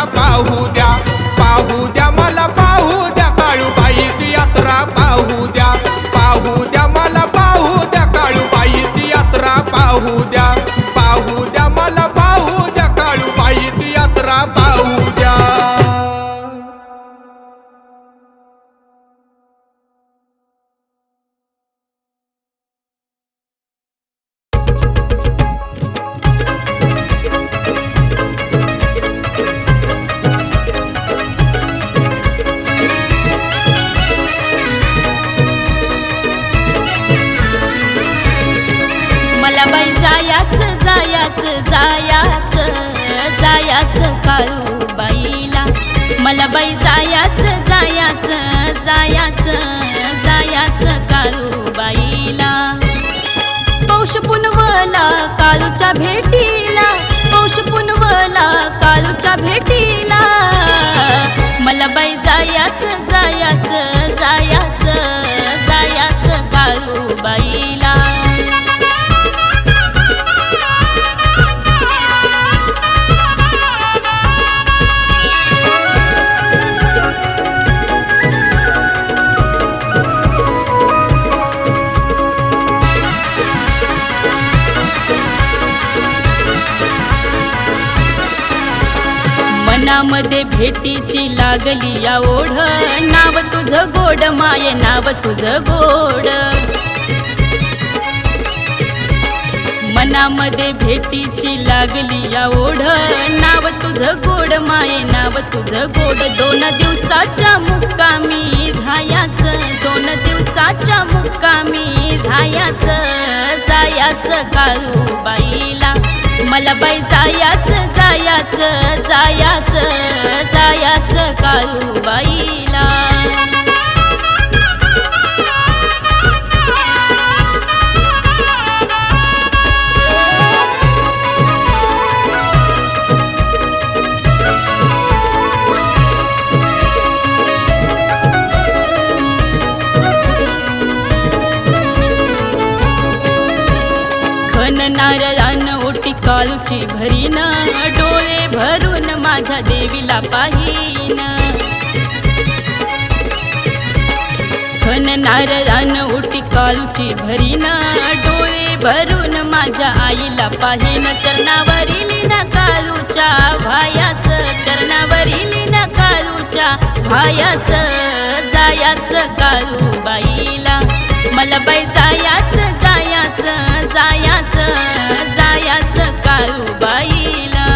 पाहू द्या मला पाहू द्या काळूबाईची यात्रा पाहू द्या मला पाहू द्या काळूबाईची यात्रा पाहू द्या मला पाहू द्या काळूबाईची यात्रा पाहू द्या। मला बाई जायाचं काळूबाईला, मला बाई जायाचं काळूबाईला। पौष पुनवला काळूच्या भेटीला, पौष पुनवला काळूच्या भेटीला, मला बाई जायाचं काळूबाईला। मनामध्ये भेटीची लागली या ओढ, नाव तुझं गोड माये नाव तुझं गोड। मनामध्ये भेटीची लागली या ओढ, नाव तुझं गोड माये नाव तुझं गोड। 2 दिवसाच्या मुक्कामी धायाचं, 2 दिवसाच्या मुक्कामी धायाचं काळूबाईला, मला बाई जायाचं काळूबाईला। नारळानं ओटी काळूची भरीन, डोळे भरून माझ्या देवीला पाहीन। खन नारळानं ओटी काळूची भरीन, डोळे भरून माझ्या आईला पाहीन। चरणावरील ना काळूच्या भायाचं, चरणावरील ना काळूच्या भायाचं काळूबाईला, मला बाई जायाचं काळूबाईला।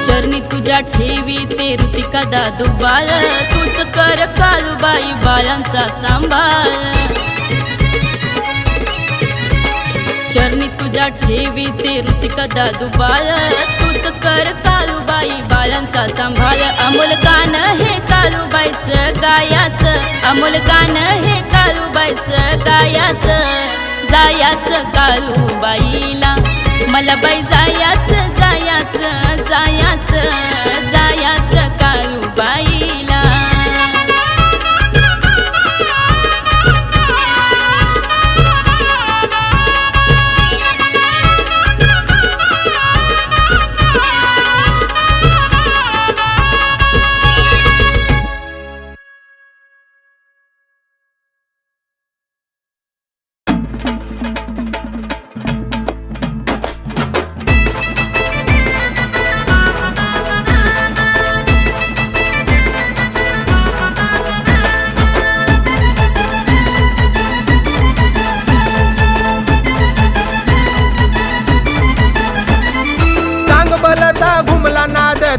चरणी तुझ्या ठेवी ते ऋतिका दादू बाळ, तूच कर काळूबाई बाळांचा सांभाळ। चरणी तुझ्या ठेवी ते ऋतिका दादू बाळ, तूच कर काळूबाई बाळांचा सांभाळ। अमोल गाणं हे काळूबाईचं गायाचं, अमोल गाणं हे काळूबाईचं गायाचं काळूबाईला, मला बाई जायाचं काळूबाईला।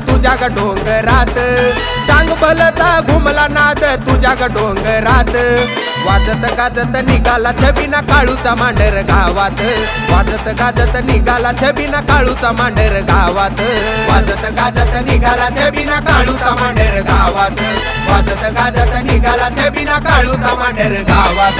तुझ्या ग डोंगरात, चांगभलचा घुमला नाद तुझ्या ग डोंगरात। वाजत गाजत निघाला छबिना काळूचा मांढर गावात, वाजत गाजत निघाला छबिना काळूचा मांढर गावात, वाजत गाजत निघाला छबिना काळूचा मांढर गावात, वाजत गाजत निघाला छबिना काळूचा मांढर गावात।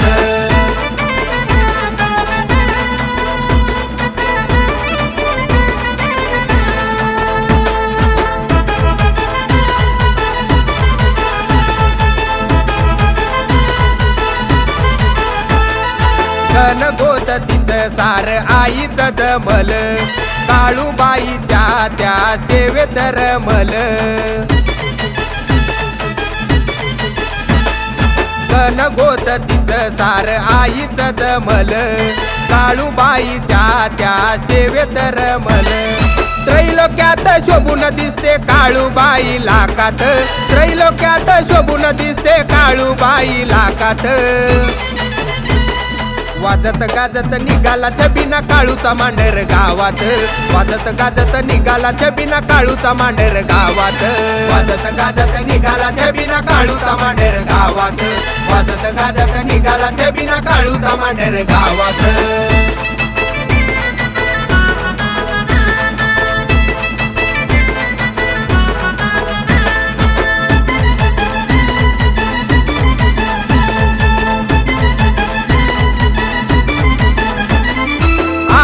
गोत तिचं सार आईच जमल काळूबाईच्या त्या सेवेत रमल कन गोत तिचं सार आईच जमल काळूबाईच्या त्या सेवेत रमल त्रैलोक्यात शोभून दिसते काळूबाई लाखात त्रैलोक्यात शोभून दिसते काळूबाई लाखात वाजत गाजत निघाला छबिना काळूचा मांढर गावात वाजत गाजत निघाला छबिना काळूचा मांढर गावात वाजत गाजत निघाला छबिना काळूचा मांढर गावात वाजत गाजत निघाला छबिना काळूचा मांढर गावात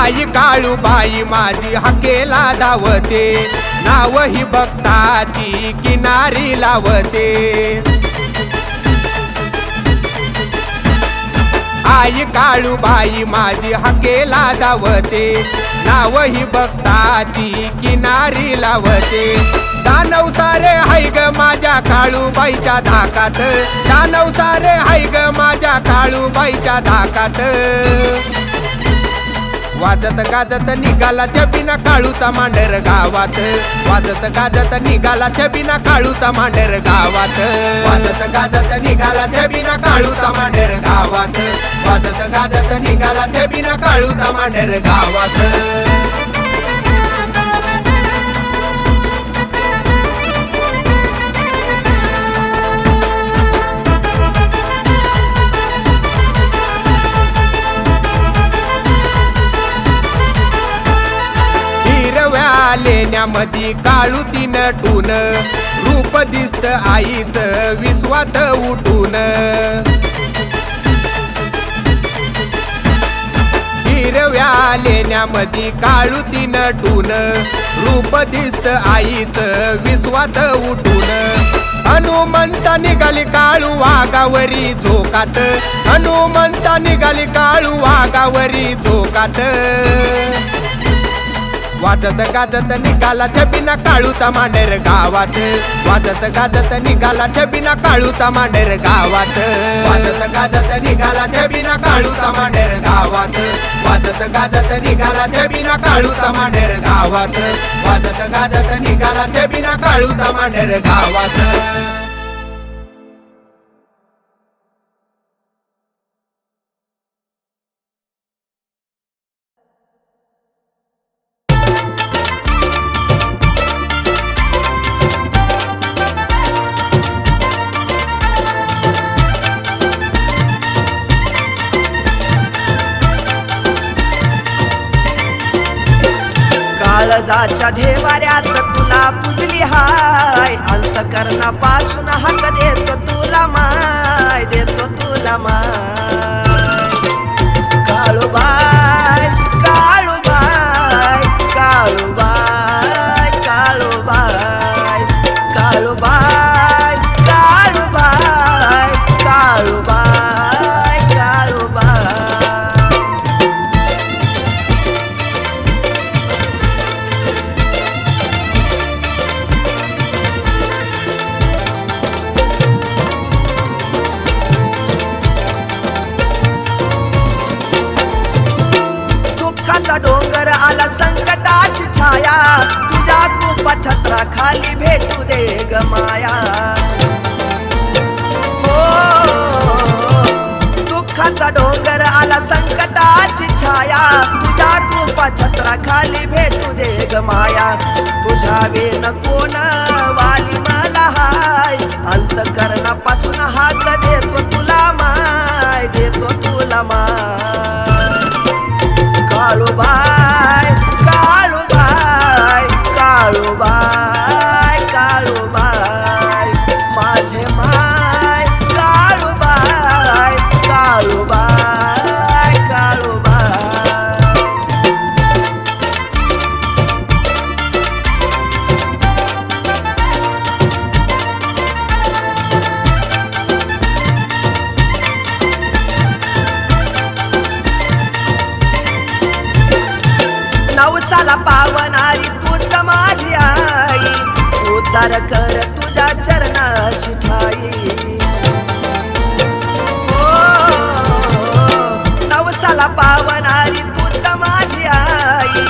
आई काळूबाई माझी हाकेला धावते नाव ही भक्ताची किनारी लावते आई काळूबाई माझी हाकेला धावते नाव ही भक्ताची किनारी लावते दानव सारे हाय ग माझ्या काळूबाईच्या धाकात दानव सारे हाय ग माझ्या काळूबाईच्या धाकात वाजत गाजत निघाला छबिना काळूचा मांढर गावात वाजत गाजत निघाला छबिना काळूचा मांढर गावात वाजत गाजत निघाला छबिना काळूचा मांढर गावात वाजत गाजत निघाला छबिना काळूचा मांढर गावात लेण्यामध्ये काळू तीन टून रूप दिसत आईच विश्वात उठून हिरव्या लेण्यामध्ये काळू तीन टून रूप दिसत आईच विश्वात उठून हनुमंता निघाली काळू वाघावरी झोकात हनुमंता निघाली काळू वाघावरी झोकात वाजत गाजत निघाला छबिना काळूचा मांढर गावात वाजत गाजत निघाला छबिना काळूचा मांढर गावात वाजत गाजत निघाला छबिना काळूचा मांढर गावात वाजत गाजत निघाला छबिना काळूचा मांढर गावात वाजत गाजत निघाला छबिना काळूचा मांढर गावात काळजाच्या देवाऱ्यात तुला पुजली हाय अंतकरणापासून हाक देतो तुला माय देतो तुला माय काळूबाई काळूबाई काळूबाई काळूबाई काळूबाई काळूबाई काळूबाई काळूबाई डोंगर आला संकटाची छाया तुझ्या कृपा छत्रा खाली भेटू दे ग माया हो दुःखाचा डोंगर आला संकटाची छाया तुझ्या कृपा छत्रा खाली भेटू दे ग माया तुझ्या वेन कोण वाली मला हाय अंतकरणापासून हाक देतो तुला माय देतो तुला माय काळूबाई काळूबाई काळूबाई काळूबाई माझे माय काळूबाई काळूबाई काळूबाई नवसाला पावणारी तूच माझी आई उद्धार कर तुझ्या चरणाशी ठाई नवसाला पावणारी तूच माझी आई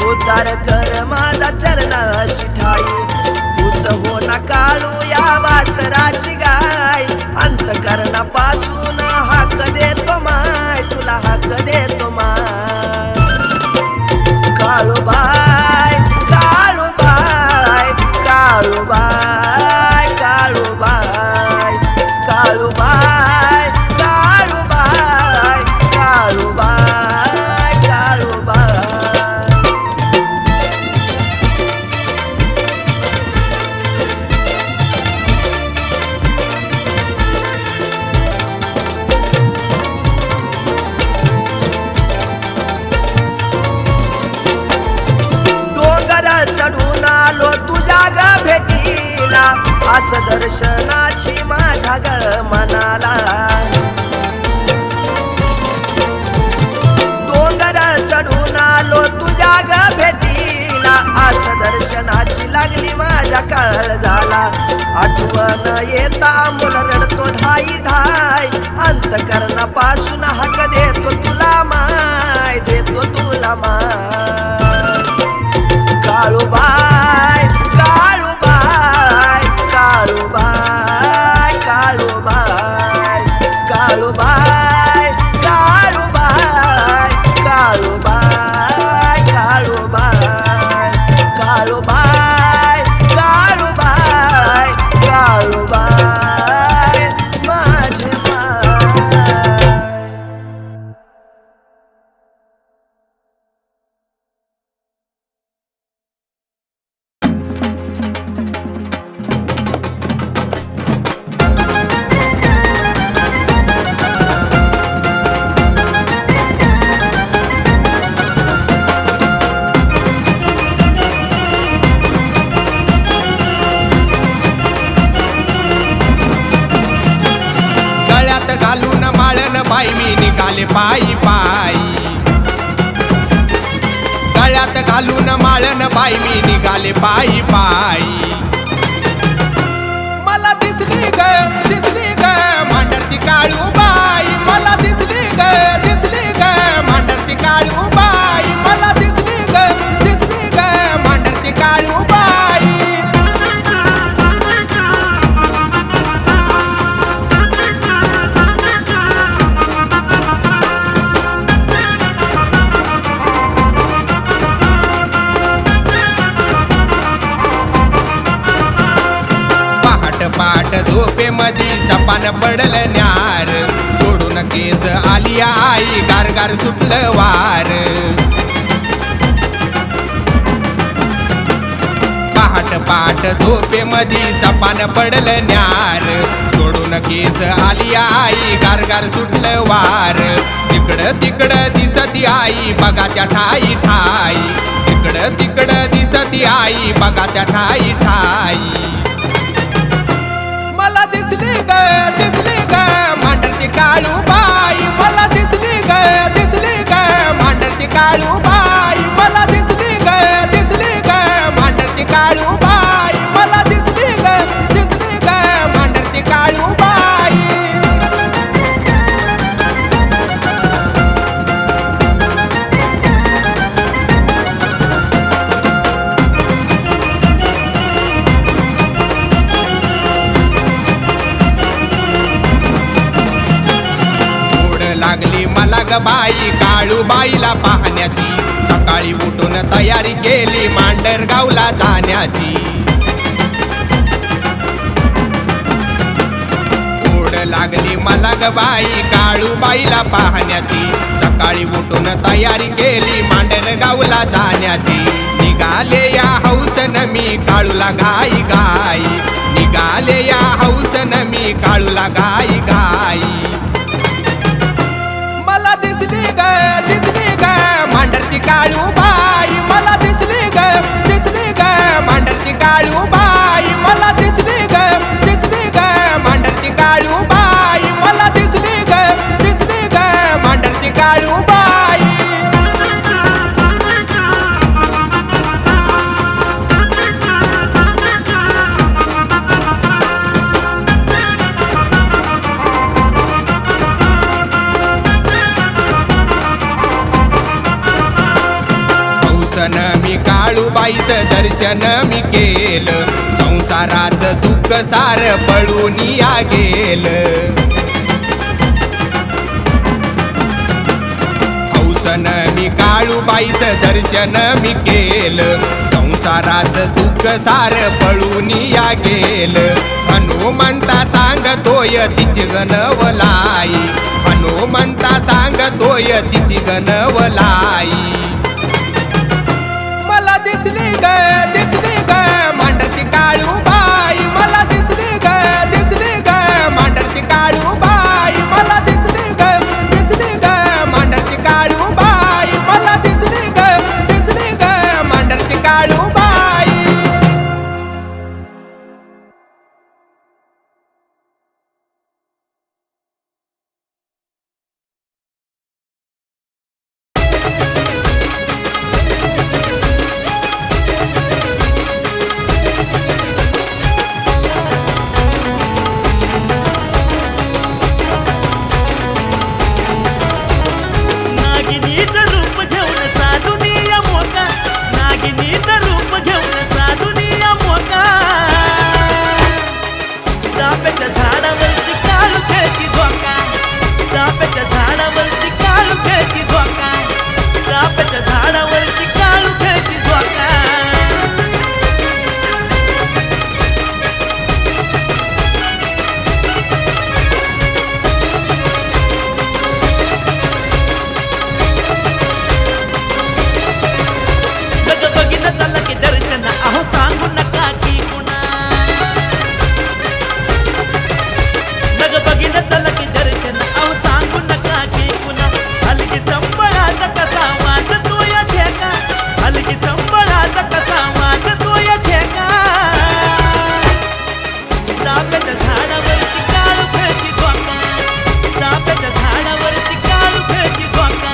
उद्धार कर माझा चरणाशी ठाई तूच हो ना काळू या वासराची गाय अंतकरणापासून हाक देतो माय तुला हाक देतो माय काळूबाई काळूबाई काळूबाई काळूबाई काळूबाई काळूबाई काळूबाई काळूबाई चढून आलो तुझ्या ग भेटीला असं दर्शनाची माझ्या ग मनाला डोंगर चढून आलो तुझ्या ग भेटीला असं दर्शनाची लागली माझ्या काळजाला आठवण येता मुल रडतो धाई धाय अंतकरणापासून हाक देतो तुला माय देतो तुला माय काळूबाई काळूबाई काळूबाई काळूबाई काळूबाई काळूबाई काळूबाई काळूबाई काळूबाई काळूबाई काळूबाई माझी माय घालून माळन बाई मी निघाले पायी पायी गळ्यात घालून माळन बाई मी निघाले पायी पायी मला दिसली ग मांडरची काळूबाई मला दिसली ग मांडरची काळूबाई मला दिसली ग मांडरची काळूबाई पाट झोपेमधी सपान पडल न्यार सोडून केस आली आई गारगार सुटलं वार पहाट झोपेमधी सपान पडल न्यार सोडून केस आली आई गारगार सुटलं वार तिकडं दिसती आई बघा त्या ठाई ठाई तिकडं दिसती आई बघा त्या ठाई ठाई मला दिसली ग मांडरची काळूबाई मला दिसली ग मांडरची काळूबाई मला दिसली ग मांडरची काळूबाई मला दिसली ग मांडरची काळूबाई लागली मला ग बाई काळूबाईला पाहण्याची सकाळी उठून तयारी केली मांडरगावला जाण्याची ओढ लागली मला ग बाई काळूबाईला पाहण्याची सकाळी उठून तयारी केली मांडरगावला जाण्याची निघाले या हौसन मी काळूला घाई घाई निघाले या हौसन मी काळूला घाई घाई मला दिसली ग मांडरची काळूबाई मला दिसली ग मांडरची काळूबाई मला दिसली ग मांडरची काळूबाई मला दिसली ग मांडरची काळूबाई हौसन मी काळूबाईचं दर्शन मी केलं, संसाराचं दुःख सार पळून या गेलं. हौसन मी काळूबाईचं दर्शन मी केलं, संसाराचं दुःख सार पळून या गेलं. हनुमंता सांगतोय तिची गणवलाई, हनुमंता सांगतोय तिची गणवलाई. मला दिसली ग मांडरची काळूबाई, मला दिसली ग मांडरची काळूबाई, मला दिसली ग मांडरची काळूबाई, मला दिसली ग मांडरची काळूबाई. नागिनीचं रूप घेऊन साधुनिया मोका, नागिनीचं रूप घेऊन साधुनिया मोका. चाफ्याच्या झाडावरची काळू खेळती झोका, चाफ्याच्या झाडावरची काळू खेळती झोका, चाफ्याच्या झाडावरची काळू खेळती झोका. जग बघितलं झालं की दर्शन, अहो सांगू नका की कुणा. जग बघितलं झालं की दर्शन, अहो सांगू नका की कुणा. हलकी संबळाचा कसा वाजतो या ठेका, हलकी संबळाचा कसा वाजतो या ठेका. चाफ्याच्या झाडावरची काळू खेळती झोका, चाफ्याच्या झाडावरची काळू खेळती झोका,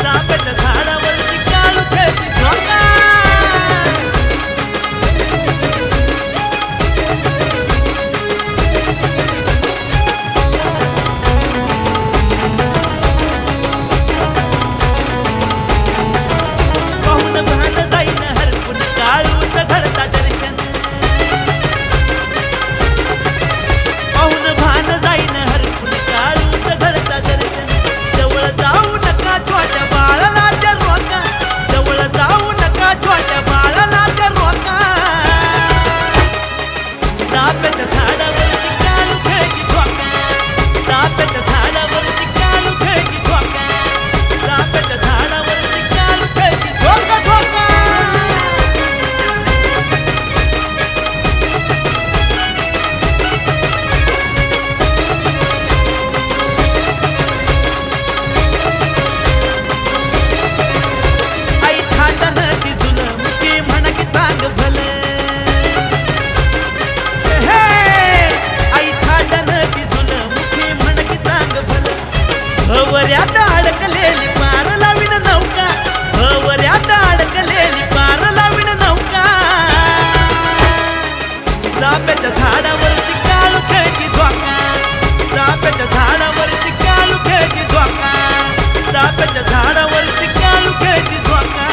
चाफ्याच्या झाडावरची काळू खेळती झोका. पाहून भान जाईन हरपून काळूचं घडता दर्शन, पाहून भान जाईन हरपून काळूचं घडता दर्शन. जवळ जाऊ नका छोट्या बाळाला त्या रोका, जवळ जाऊ नका छोट्या बाळाला त्या रोका. चाफ्याच्या झाडावरची काळू खेळती झोका, चाफ्याच्या झाडावरची काळू खेळती झोका, चाफ्याच्या झाडावरची काळू खेळती झोका झोका. आई थाटानं ती जुनं मुठी म्हण की चांग भलं. हे आई थाटानं ती जुनं मुठी म्हण की चांग भलं. भवऱ्यात अडकलेली पार लावीन नौका, भवऱ्यात अडकलेली पार लावीन नौका. चाफ्याच्या झाडावरची काळू खेळती झोका, चाफ्याच्या झाडावरची काळू खेळती झोका, चाफ्याच्या झाडावरची काळू खेळती झोका,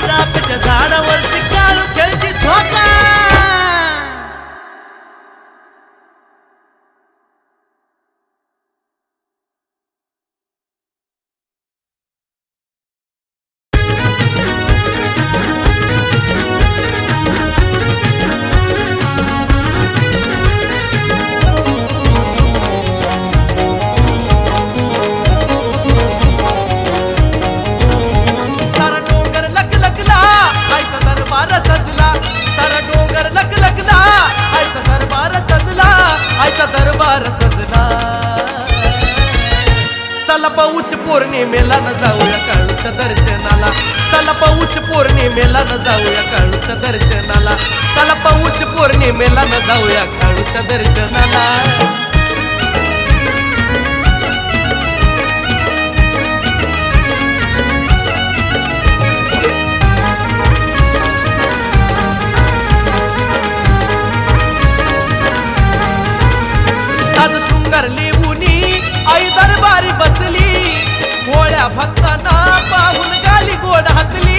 चाफ्याच्या झाडावरची काळू खेळती झोका. सारा डोंगर लखलखला, आईचा दरबार सजला. सारा डोंगर लखलखला, आईचा दरबार सजला, आईचा दरबार सजला. चला पौष पौर्णिमेला न जाऊया काळूच्या दर्शनाला, चला पौष पौर्णिमेला न जाऊया काळूच्या दर्शनाला, चला पौष पौर्णिमेला न जाऊया काळूच्या दर्शनाला. साज शृंगार लिहूनी आई दरबारी बसली, भोळ्या भक्तांना पाहून गाली गोड हसली.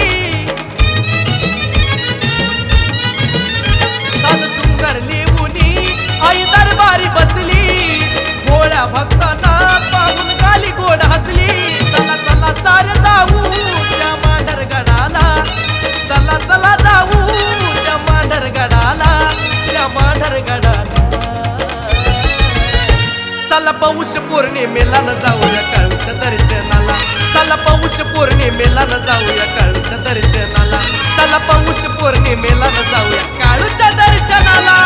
पौर्णिमेला न जाऊया काळूच्या दर्शनाला, चला पौष पौर्णिमेला न जाऊया काळूच्या दर्शनाला.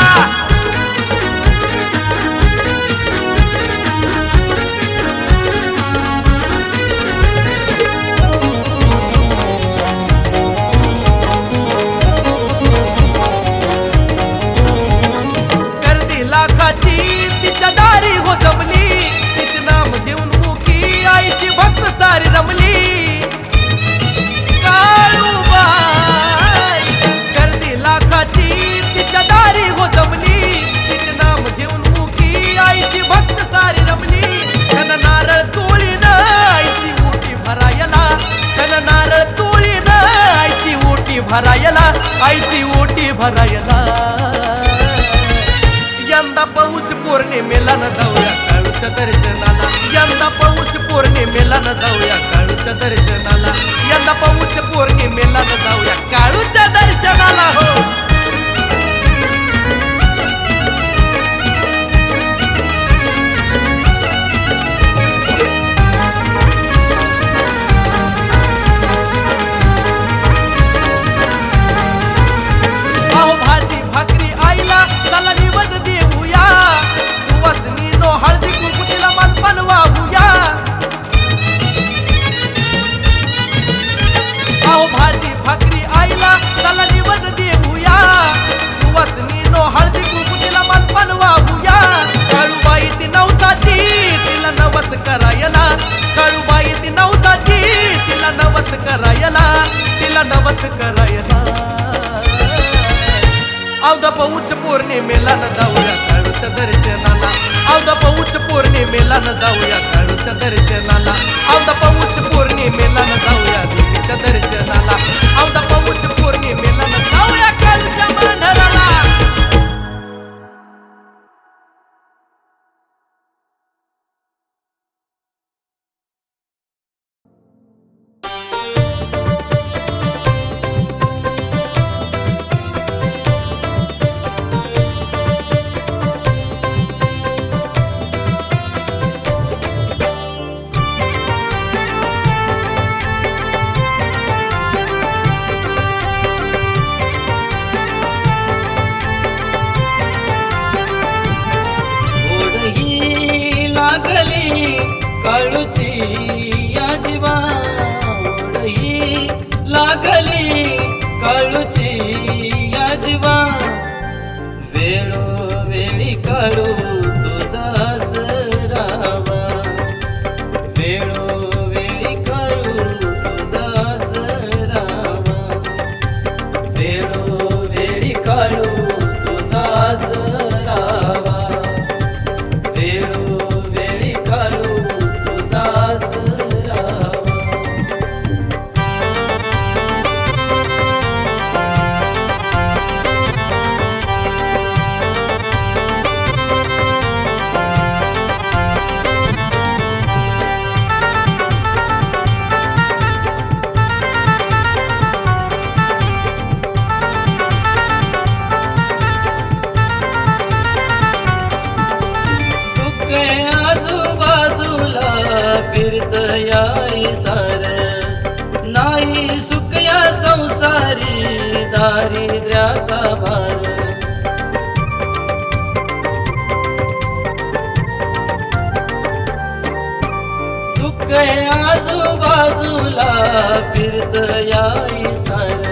गर्दी लाखाची तिच्या दारी हो जमली, तिचे नाम घेऊन मुखी आईची भक्त सारी रमली. काळूबाई गर्दी लाखाची तिच्या दारी हो जमली, तिचे नाम घेऊन मुखी आईची भक्त सारी रमली. खन नारळ चोळीन आईची ओटी भरायला, खन नारळ चोळीन आईची ओटी भरायला, आईची ओटी भरायला. यंदा पौष पौर्णिमेला न जाऊया काळूच्या दर्शनाला, यंदा पौष पौर्णिमेला न जाऊया काळूच्या दर्शनाला, यंदा पौष पौर्णिमेला न जाऊया काळूच्या दर्शनाला. हो भाजी भाकरी आईला चला निवद देऊया, सुवासनी नो हळदी कुंकू तिला मानपान वाहूया. भाजी भाकरी आईला चला निवद देऊया, सुवासनी नो हळदी कुंकू तिला मानपान वाहूया. काळूबाई ती नवसाची तिला नवस करायला, काळूबाई ती नवसाची तिला नवस करायला, तिला नवस करायला. अवधा पौष पौर्णिमेला न जाऊया काळूच्या दर्शनाला, अवधा पौष पौर्णिमेला न जाऊया काळूच्या दर्शनाला, अवधा पौष पौर्णिमेला न जाऊया देवीच्या दर्शनाला, अवधा पौष पौर्णिमेला न जाऊया काळूच्या मांढराला. काळूची या जीवा ओढही लागली, काळूची या जीवा वेळोवेळी काळू तुझा सरावा, वेळोवेळी काळू तुझा सरावा, वेळोवेळी काळू तुझा सरावा, वेळोवेळी काळू तुझा सरावा. आजूबाजूला फिरत याई सार, नाही सुकया संसारी दारिद्र्याचा भार. दुःख आजूबाजूला फिरत याई सार,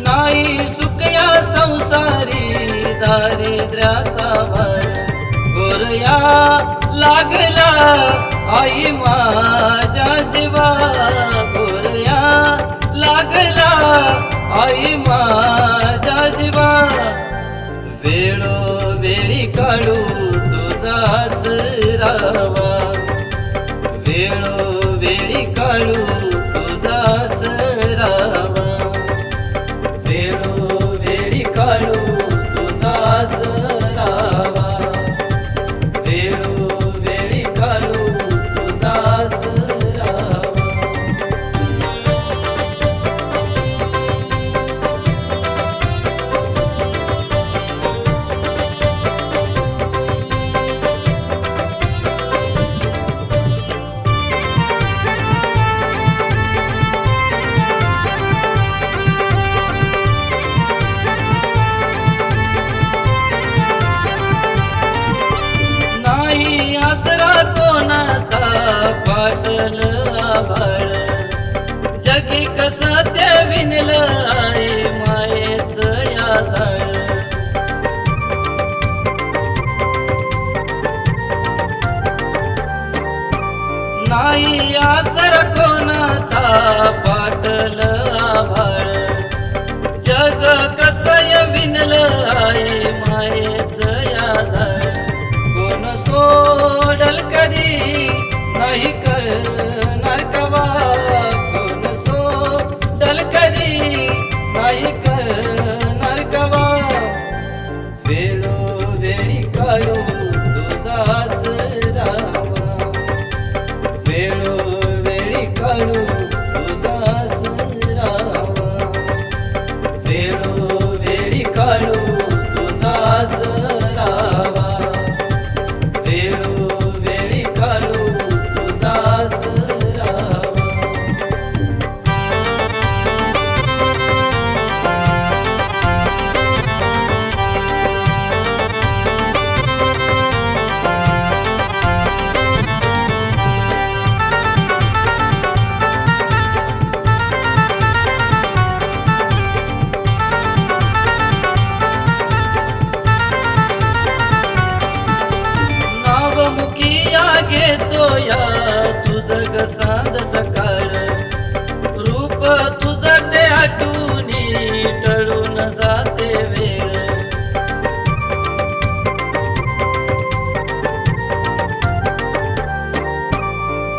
नाही सुकया संसारी दारिद्र्याचा भार. गोरया लागला आई माझ्या जीवा, गोरया लागला आई माझ्या जीवा, वेळोवेळी काळू तुझा सरावा, वेळोवेळी काळू तुझा सरावा, वेळोवेळी काळू तुझा सरावा, वेळोवेळी काळू तुझा सरावा. जगी कसं ते विणलं आहे मायेच या जाळ नाही आसर कोणाचा पाटल आभाळ जग कसय विणलं आहे मायेच या जाळ कोण सोडल कधी नाही करणार कवा कोण सोडल कधी नाही करणार कवा वेळोवेळी काढू तुझाच रामा वेळोवेळी काढू तुझाच रामा वेळोवेळी काढू तुझाच रामा वेळोवेळी काढू तुझाच रामा नावमुखिया घेतो या तुझ ग सांज सकाळ रूप तुझं ते आठवणी टळून जाते वेळ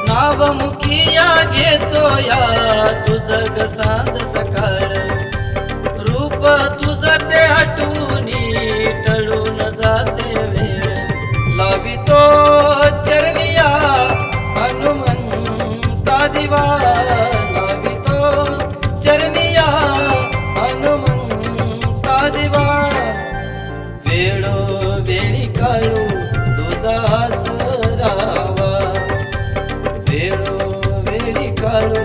नावमुखिया घेतो या तुझ ग सांज सकाळ रूप तुझं ते आठवणी टळून जाते वेळ लावितो चरनिया हनुमंता दिवा लावितो चरनिया हनुमंता दिवा वेळोवेळी काढू तुझाच रावा वेळोवेळी काढू